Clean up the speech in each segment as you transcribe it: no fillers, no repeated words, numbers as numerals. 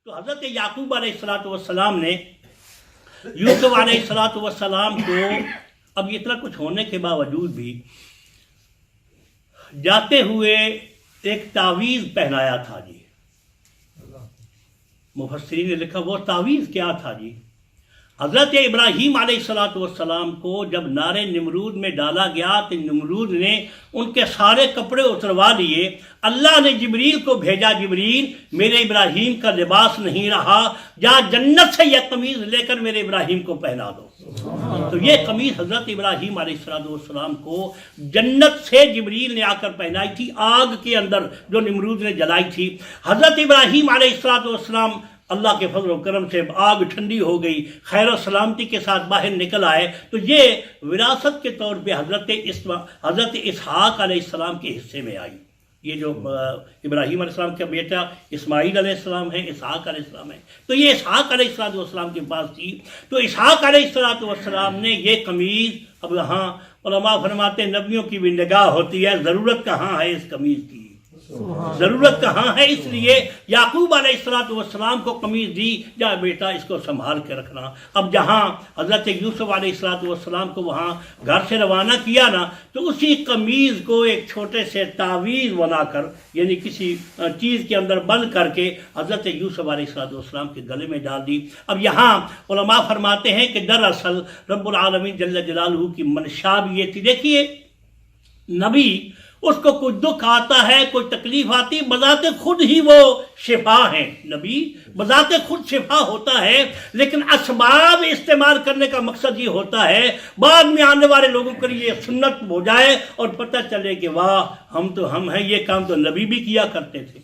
تو حضرت یعقوب علیہ السلام نے یوسف علیہ السلام کو اب اتنا کچھ ہونے کے باوجود بھی جاتے ہوئے ایک تعویذ پہنایا تھا جی. مفسرین نے لکھا وہ تعویذ کیا تھا جی. حضرت ابراہیم علیہ السلام کو جب نار نمرود میں ڈالا گیا تو نمرود نے ان کے سارے کپڑے اتروا لیے. اللہ نے جبریل کو بھیجا، جبریل میرے ابراہیم کا لباس نہیں رہا، جا جنت سے یہ قمیض لے کر میرے ابراہیم کو پہنا دو. تو یہ قمیض حضرت ابراہیم علیہ السلام کو جنت سے جبریل نے آ کر پہنائی تھی، آگ کے اندر جو نمرود نے جلائی تھی. حضرت ابراہیم علیہ السلام اللہ کے فضل و کرم سے آگ ٹھنڈی ہو گئی، خیر و سلامتی کے ساتھ باہر نکل آئے. تو یہ وراثت کے طور پہ حضرت اسحاق علیہ السلام کے حصے میں آئی. یہ جو ابراہیم علیہ السلام کا بیٹا اسماعیل علیہ السلام ہے، اسحاق علیہ السلام ہے، تو یہ اسحاق علیہ السلام کے پاس تھی. تو اسحاق علیہ السلام نے یہ قمیض، اب یہاں علماء فرماتے ہیں نبیوں کی بھی نگاہ ہوتی ہے، ضرورت کہاں ہے اس قمیض کی، ضرورت کہاں ہے، اس لیے یعقوب علیہ السلام کو قمیض دی، جا بیٹا اس کو سنبھال کے رکھنا. اب جہاں حضرت یوسف علیہ السلام کو وہاں گھر سے روانہ کیا نا، تو اسی قمیض کو ایک چھوٹے سے تعویذ بنا کر، یعنی کسی چیز کے اندر بند کر کے حضرت یوسف علیہ السلام کے گلے میں ڈال دی. اب یہاں علماء فرماتے ہیں کہ دراصل رب العالمین جل جلالہ کی منشا بھی یہ تھی. دیکھیے نبی اس کو کوئی دکھ آتا ہے، کوئی تکلیف آتی، بذات خود ہی وہ شفا ہیں. نبی بذات خود شفا ہوتا ہے، لیکن اسباب استعمال کرنے کا مقصد یہ ہوتا ہے بعد میں آنے والے لوگوں کے لیے سنت ہو جائے اور پتہ چلے کہ واہ ہم ہیں، یہ کام تو نبی بھی کیا کرتے تھے.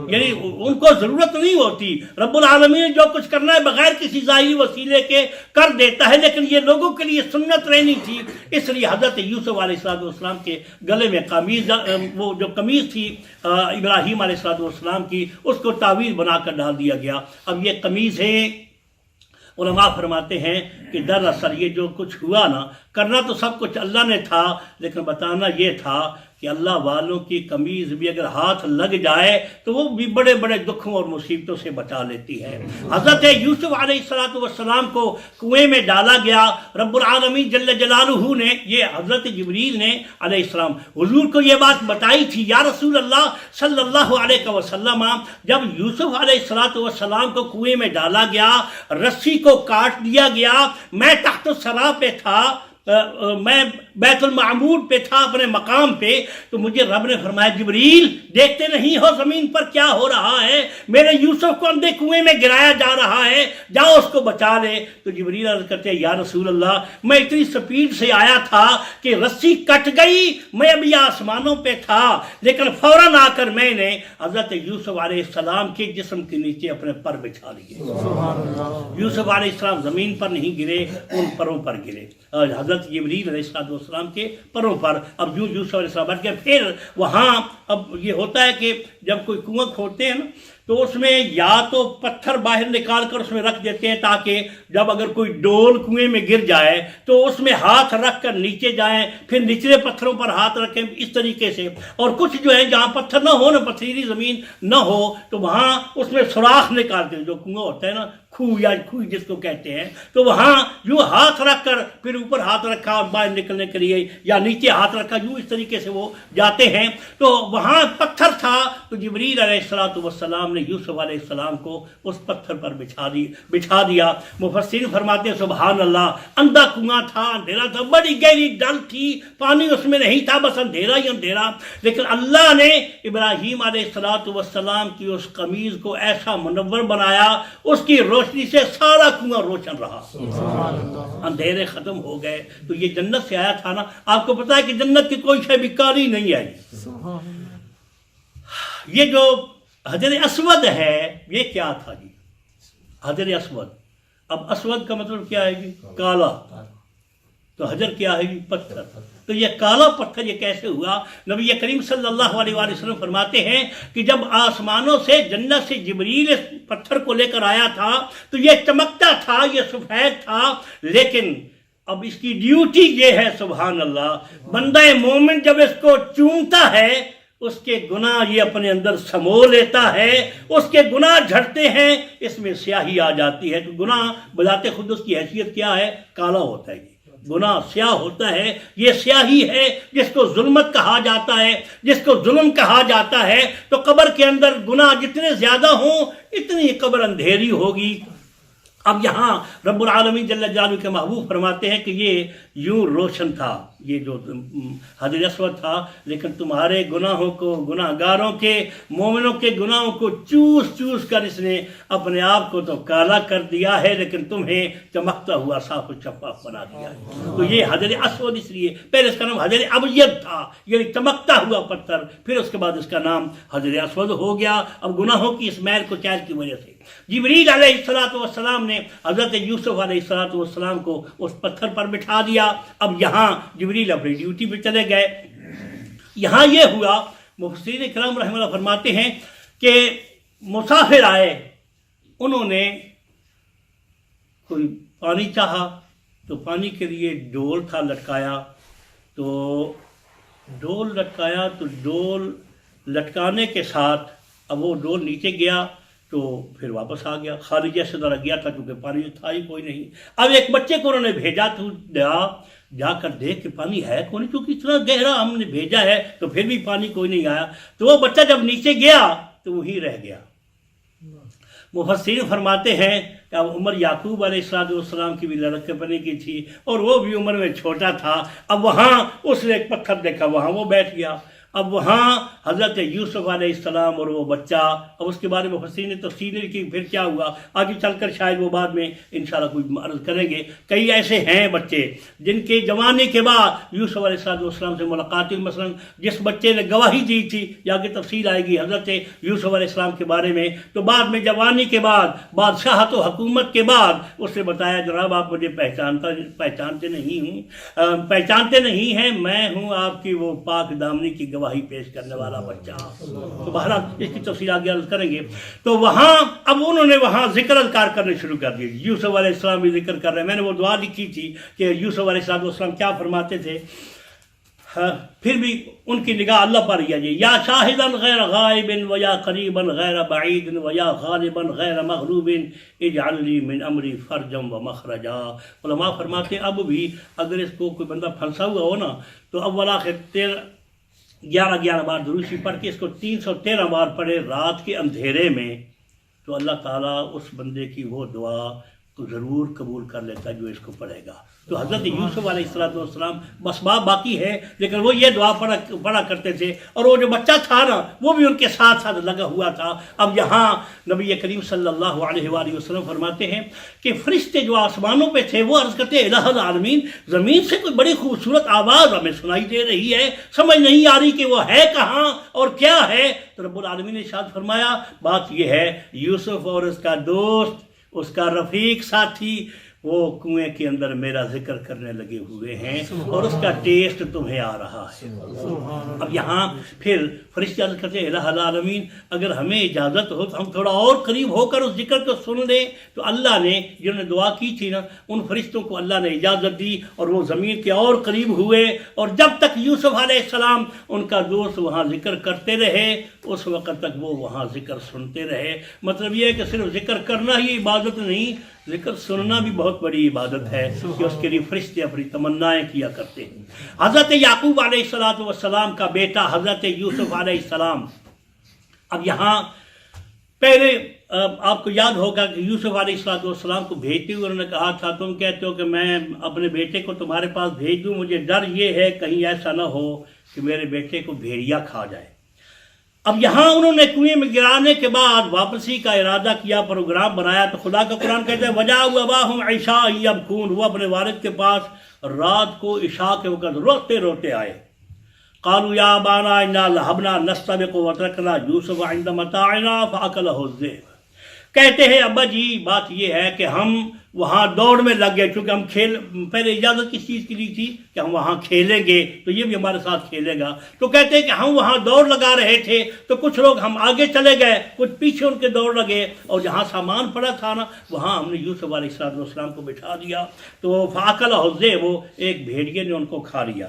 یعنی ان کو ضرورت نہیں ہوتی، رب العالمین جو کچھ کرنا ہے بغیر کسی ظاہری وسیلے کے کر دیتا ہے، لیکن یہ لوگوں کے لیے سنت رہنی تھی. اس لیے حضرت یوسف علیہ السلام کے گلے میں قمیض، وہ جو قمیض تھی ابراہیم علیہ السلام کی، اس کو تعویذ بنا کر ڈال دیا گیا. اب یہ قمیض ہے، علماء فرماتے ہیں کہ دراصل یہ جو کچھ ہوا نا، کرنا تو سب کچھ اللہ نے تھا، لیکن بتانا یہ تھا کہ اللہ والوں کی قمیض بھی اگر ہاتھ لگ جائے تو وہ بھی بڑے بڑے دکھوں اور مصیبتوں سے بچا لیتی ہے. حضرت یوسف علیہ السلام کو کنویں میں ڈالا گیا. رب العالمین جل جلالہ نے، یہ حضرت جبریل نے علیہ السلام حضور کو یہ بات بتائی تھی، یا رسول اللہ صلی اللہ علیہ وسلم، جب یوسف علیہ السلام کو کنویں میں ڈالا گیا، رسی کو کاٹ دیا گیا، میں تحت الثری پہ تھا، میں بیت المعمور پہ تھا اپنے مقام پہ، تو مجھے رب نے فرمایا جبریل دیکھتے نہیں ہو زمین پر کیا ہو رہا ہے، میرے یوسف کو اندھے کنویں میں گرایا جا رہا ہے، جاؤ اس کو بچا لے. تو جبریل عرض کرتے ہیں یا رسول اللہ میں اتنی سپیڈ سے آیا تھا کہ رسی کٹ گئی، میں ابھی آسمانوں پہ تھا، لیکن فوراً آ کر میں نے حضرت یوسف علیہ السلام کے جسم کے نیچے اپنے پر بچھا لیے. یوسف علیہ السلام زمین پر نہیں گرے، ان پروں پر گرے، حضرت جبریل علیہ السلام کے پروں پر. اب یوسف علیہ السلام بچ گئے. پھر وہاں اب یہ ہوتا ہے کہ جب کوئی کنواں کھودتے ہیں نا، تو اس میں یا تو پتھر باہر نکال کر اس میں رکھ دیتے ہیں تاکہ جب اگر کوئی ڈول کنویں میں گر جائے تو اس میں ہاتھ رکھ کر نیچے جائیں، پھر نچلے پتھروں پر ہاتھ رکھیں، اس طریقے سے. اور کچھ جو ہے جہاں پتھر نہ ہو، نہ پتھریلی زمین نہ ہو، تو وہاں اس میں سوراخ نکالتے ہیں، جو کنواں ہوتا ہے نا، کھو یا کھوئی جس کو کہتے ہیں، تو وہاں یوں ہاتھ رکھ کر پھر اوپر ہاتھ رکھا باہر نکلنے کے لیے، یا نیچے ہاتھ رکھا، یوں اس طریقے سے وہ جاتے ہیں. تو وہاں پتھر تھا، تو جبریل علیہ السلام نے یوسف علیہ السلام کو اس پتھر پر بچھا دیا. مفسرین فرماتے ہیں سبحان اللہ، اندھا کنواں تھا، اندھیرا تھا، بڑی گہری ڈل تھی، پانی اس میں نہیں تھا، بس اندھیرا ہی اندھیرا، لیکن اللہ نے ابراہیم علیہ السلام کی اس قمیض کو ایسا منور بنایا، اس کی روشنی سے سارا کنواں روشن رہا، اندھیرے ختم ہو گئے. تو یہ جنت سے آیا تھا نا. آپ کو پتا ہے کہ جنت کی کوئی شے بھی کالی نہیں آئی. یہ جو حجر اسود ہے یہ کیا تھا جی؟ حجر اسود. اب اسود کا مطلب کیا ہے جی؟ کالا. تو حجر کیا ہے جی؟ پتھر. تو یہ کالا پتھر یہ کیسے ہوا؟ نبی کریم صلی اللہ علیہ وآلہ وسلم فرماتے ہیں کہ جب آسمانوں سے جنت سے جبریل پتھر کو لے کر آیا تھا تو یہ چمکتا تھا، یہ سفید تھا، لیکن اب اس کی ڈیوٹی یہ ہے سبحان اللہ، بندہ مومن جب اس کو چومتا ہے اس کے گناہ یہ اپنے اندر سمو لیتا ہے، اس کے گناہ جھڑتے ہیں، اس میں سیاہی آ جاتی ہے۔ تو گناہ بذات خود اس کی حیثیت کیا ہے؟ کالا ہوتا ہے۔ گناہ سیاہ ہوتا ہے، یہ سیاہی ہے جس کو ظلمت کہا جاتا ہے، جس کو ظلم کہا جاتا ہے۔ تو قبر کے اندر گناہ جتنے زیادہ ہوں اتنی قبر اندھیری ہوگی۔ اب یہاں رب العالمین جل جلالہ کے محبوب فرماتے ہیں کہ یہ یوں روشن تھا، یہ جو حجر اسود تھا، لیکن تمہارے گناہوں کو، گناہ گاروں کے، مومنوں کے گناہوں کو چوس چوس کر اس نے اپنے آپ کو تو کالا کر دیا ہے، لیکن تمہیں چمکتا ہوا صاف و شفاف بنا دیا ہے۔ تو یہ حجر اسود اس لیے پہلے اس کا نام حجر ابیض تھا، یعنی چمکتا ہوا پتھر، پھر اس کے بعد اس کا نام حجر اسود ہو گیا، اب گناہوں کی اس میل کچیل کی وجہ سے۔ جبریل علیہ السلام نے حضرت یوسف علیہ السلام کو اس پتھر پر بٹھا دیا۔ اب یہاں جبریل اپنی ڈیوٹی پہ چلے گئے۔ یہاں یہ ہوا، مفسرین کرام رحمہ اللہ فرماتے ہیں کہ مسافر آئے، انہوں نے کوئی پانی چاہا تو پانی کے لیے ڈول تھا لٹکایا، تو ڈول لٹکایا تو ڈول لٹکانے کے ساتھ اب وہ ڈول نیچے گیا تو پھر واپس آ گیا، خالی جیسے ذرا گیا تھا کیونکہ پانی تھا ہی کوئی نہیں۔ اب ایک بچے کو انہوں نے بھیجا تو جا کر دیکھ کہ پانی ہے کوئی نہیں، کیونکہ اتنا گہرا ہم نے بھیجا ہے تو پھر بھی پانی کوئی نہیں آیا۔ تو وہ بچہ جب نیچے گیا تو وہیں رہ گیا۔ مفسرین فرماتے ہیں کہ اب عمر یعقوب علیہ السلام کی بھی لڑکپنی کی تھی اور وہ بھی عمر میں چھوٹا تھا۔ اب وہاں اس نے ایک پتھر دیکھا، وہاں وہ بیٹھ گیا۔ اب وہاں حضرت یوسف علیہ السلام اور وہ بچہ، اب اس کے بارے میں مفسرین نے تفصیل کی پھر کیا ہوا آگے چل کر شاید وہ بعد میں انشاءاللہ کوئی عرض کریں گے۔ کئی ایسے ہیں بچے جن کے جوانی کے بعد یوسف علیہ السلام سے ملاقات ہوئی، مثلا جس بچے نے گواہی دی تھی، یا آگے تفصیل آئے گی حضرت یوسف علیہ السلام کے بارے میں، تو بعد میں جوانی کے بعد، بادشاہت و حکومت کے بعد اس نے بتایا جناب آپ مجھے پہچانتے نہیں ہیں، میں ہوں آپ کی وہ پاک دامنی کی گواہی پیش کرنے والا بچہ۔ تو بہرحال اس کی تفصیل آگے عرض کریں گے۔ تو وہاں اب انہوں نے وہاں ذکر اذکار کرنے شروع کر دیے۔ یوسف علیہ السلام بھی ذکر کر رہے ہیں، میں نے وہ دعا لکھی تھی کہ یوسف علیہ السلام کیا فرماتے تھے، پھر بھی ان کی نگاہ اللہ پر رہی ہے۔ یا شاہدا غیر غائب و یا قریبا غیر بعید و یا غالبا غیر مغلوب اجعل لی من امری فرجا و مخرجا۔ علماء فرماتے ہیں اب بھی اگر اس کو کوئی بندہ پھنسا ہوا ہو نا تو اول آخر 11 بار دروشی پڑھ کے اس کو 313 بار پڑھے رات کے اندھیرے میں، تو اللہ تعالیٰ اس بندے کی وہ دعا کو ضرور قبول کر لیتا ہے جو اس کو پڑھے گا۔ تو حضرت یوسف علیہ السلام اسباب باقی ہے، لیکن وہ یہ دعا پڑھا کرتے تھے، اور وہ جو بچہ تھا نا وہ بھی ان کے ساتھ ساتھ لگا ہوا تھا۔ اب یہاں نبی کریم صلی اللہ علیہ وآلہ وسلم فرماتے ہیں کہ فرشتے جو آسمانوں پہ تھے وہ عرض کرتے الہ العالمین، زمین سے کوئی بڑی خوبصورت آواز ہمیں سنائی دے رہی ہے، سمجھ نہیں آ رہی کہ وہ ہے کہاں اور کیا ہے۔ تو رب العالمین نے ارشاد فرمایا بات یہ ہے یوسف اور اس کا دوست، اس کا رفیق ساتھی وہ کنویں کے اندر میرا ذکر کرنے لگے ہوئے ہیں اور اس کا ٹیسٹ تمہیں آ رہا ہے۔ اب یہاں پھر فرشتے عرض کرتے ہیں الہ العالمین اگر ہمیں اجازت ہو تو ہم تھوڑا اور قریب ہو کر اس ذکر کو سن لیں۔ تو اللہ نے جنہوں نے دعا کی تھی نا ان فرشتوں کو اللہ نے اجازت دی اور وہ زمین کے اور قریب ہوئے، اور جب تک یوسف علیہ السلام ان کا دوست وہاں ذکر کرتے رہے اس وقت تک وہ وہاں ذکر سنتے رہے۔ مطلب یہ ہے کہ صرف ذکر کرنا ہی عبادت نہیں، ذکر سننا بھی بہت بڑی عبادت ہے کہ اس کے لیے فرشتے اپنی تمنائیں کیا کرتے ہیں۔ حضرت یعقوب علیہ السلام کا بیٹا حضرت یوسف علیہ السلام، اب یہاں پہلے آپ کو یاد ہوگا کہ یوسف علیہ السلام کو بھیجتے ہوئے انہوں نے کہا تھا تم کہتے ہو کہ میں اپنے بیٹے کو تمہارے پاس بھیج دوں، مجھے ڈر یہ ہے کہیں ایسا نہ ہو کہ میرے بیٹے کو بھیڑیا کھا جائے۔ اب یہاں انہوں نے کنویں میں گرانے کے بعد واپسی کا ارادہ کیا، پروگرام بنایا، تو خدا کا قرآن کہتا ہے وَجَاءُوا أَبَاهُمْ عِشَاءً يَبْكُونَ، وہ اپنے والد کے پاس رات کو عشاء کے وقت روتے روتے آئے۔ قالوا يا أبانا إنا ذهبنا نستبق وتركنا يوسف عند متاعنا فأكله الذئب، کہتے ہیں ابا جی بات یہ ہے کہ ہم وہاں دوڑ میں لگ گئے، چونکہ ہم پہلے اجازت کس چیز کی لی تھی کہ ہم وہاں کھیلیں گے تو یہ بھی ہمارے ساتھ کھیلے گا۔ تو کہتے ہیں کہ ہم وہاں دوڑ لگا رہے تھے تو کچھ لوگ ہم آگے چلے گئے، کچھ پیچھے ان کے دوڑ لگے، اور جہاں سامان پڑا تھا نا وہاں ہم نے یوسف علیہ السلام کو بٹھا دیا، تو فاکلہ الذئب، وہ ایک بھیڑیے نے ان کو کھا لیا۔